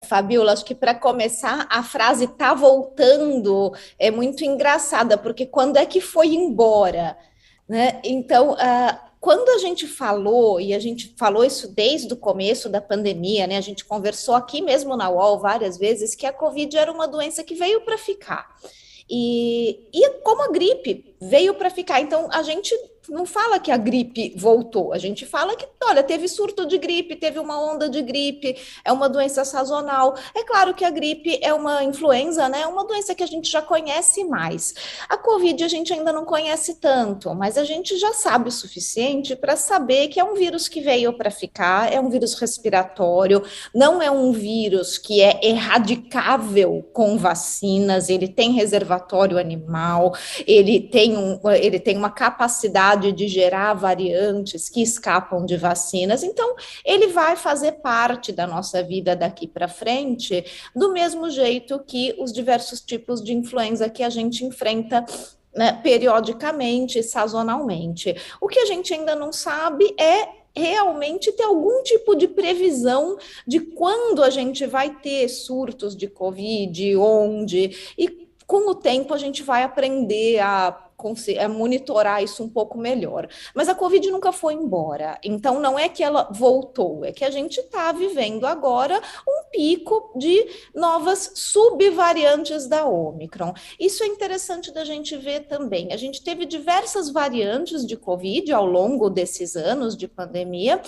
Fabiola, acho que para começar, a frase tá voltando é muito engraçada, porque quando é que foi embora, né? Então, quando a gente falou, e a gente falou isso desde o começo da pandemia, né? A gente conversou aqui mesmo na UOL várias vezes que a Covid era uma doença que veio para ficar. E como a gripe veio para ficar, então a gente não fala que a gripe voltou, a gente fala que, olha, teve surto de gripe, teve uma onda de gripe, é uma doença sazonal. É claro que a gripe é uma influenza, né? É uma doença que a gente já conhece mais. A Covid a gente ainda não conhece tanto, mas a gente já sabe o suficiente para saber que é um vírus que veio para ficar, é um vírus respiratório, não é um vírus que é erradicável com vacinas, ele tem reservatório animal, ele tem uma capacidade de gerar variantes que escapam de vacinas, então ele vai fazer parte da nossa vida daqui para frente, do mesmo jeito que os diversos tipos de influenza que a gente enfrenta, né, periodicamente, sazonalmente. O que a gente ainda não sabe é realmente ter algum tipo de previsão de quando a gente vai ter surtos de Covid, onde, e com o tempo a gente vai aprender a monitorar isso um pouco melhor. Mas a Covid nunca foi embora, então não é que ela voltou, é que a gente está vivendo agora um pico de novas subvariantes da Omicron. Isso é interessante da gente ver também. A gente teve diversas variantes de Covid ao longo desses anos de pandemia,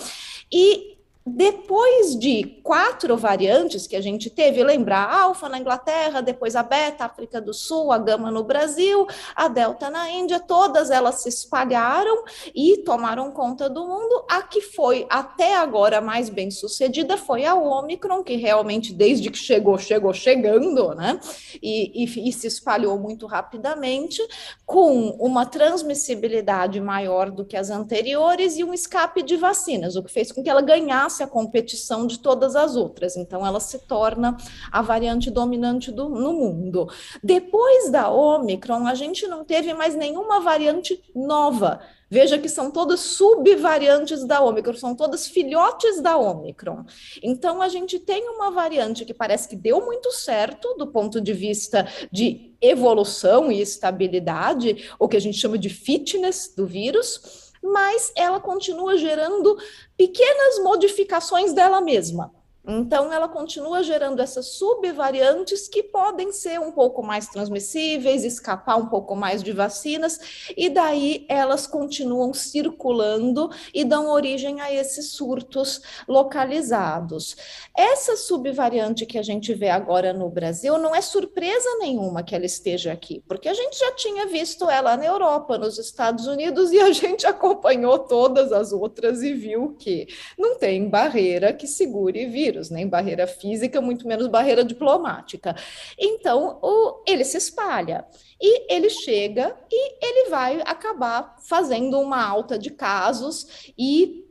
e depois de 4 variantes que a gente teve, lembra a alfa na Inglaterra, depois a beta, África do Sul, a gama no Brasil, a delta na Índia, todas elas se espalharam e tomaram conta do mundo. A que foi até agora mais bem sucedida foi a Omicron, que realmente desde que chegou chegando, né? E se espalhou muito rapidamente, com uma transmissibilidade maior do que as anteriores e um escape de vacinas, o que fez com que ela ganhasse a competição de todas as outras. Então, ela se torna a variante dominante no mundo. Depois da Omicron, a gente não teve mais nenhuma variante nova. Veja que são todas subvariantes da Omicron, são todas filhotes da Omicron. Então, a gente tem uma variante que parece que deu muito certo do ponto de vista de evolução e estabilidade, o que a gente chama de fitness do vírus, mas ela continua gerando pequenas modificações dela mesma. Então, ela continua gerando essas subvariantes que podem ser um pouco mais transmissíveis, escapar um pouco mais de vacinas, e daí elas continuam circulando e dão origem a esses surtos localizados. Essa subvariante que a gente vê agora no Brasil não é surpresa nenhuma que ela esteja aqui, porque a gente já tinha visto ela na Europa, nos Estados Unidos, e a gente acompanhou todas as outras e viu que não tem barreira que segure vírus, nem barreira física, muito menos barreira diplomática. Então, ele se espalha e ele chega e ele vai acabar fazendo uma alta de casos e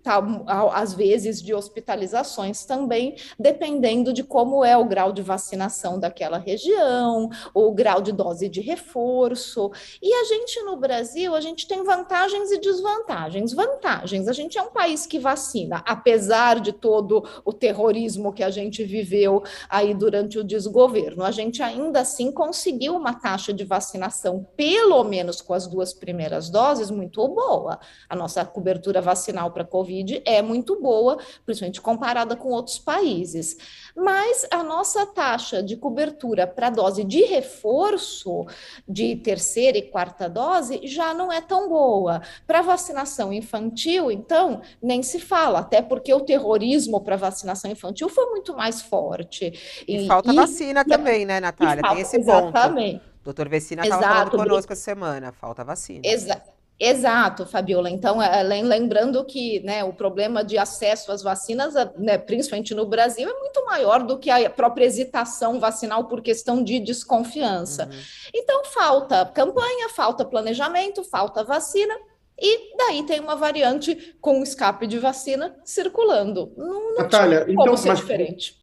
às vezes de hospitalizações também, dependendo de como é o grau de vacinação daquela região, o grau de dose de reforço. E a gente no Brasil, a gente tem vantagens e desvantagens. Vantagens, a gente é um país que vacina, apesar de todo o terrorismo que a gente viveu aí durante o desgoverno, a gente ainda assim conseguiu uma taxa de vacinação, pelo menos com as 2 primeiras doses, muito boa. A nossa cobertura vacinal para Covid é muito boa, principalmente comparada com outros países. Mas a nossa taxa de cobertura para dose de reforço, de terceira e quarta dose, já não é tão boa. Para vacinação infantil, então, nem se fala, até porque o terrorismo para vacinação infantil foi muito mais forte. E falta vacina também, né, E Natália? Tem falta, esse ponto. exatamente. Doutor Vecina estava falando Exato, conosco essa semana. Falta vacina. exa exato, Fabiola. Então, lembrando que, né, o problema de acesso às vacinas, né, principalmente no Brasil, é muito maior do que a própria hesitação vacinal por questão de desconfiança. Uhum. Então, falta campanha, falta planejamento, falta vacina, e daí tem uma variante com escape de vacina circulando. Não tinha Natália, como então, ser diferente.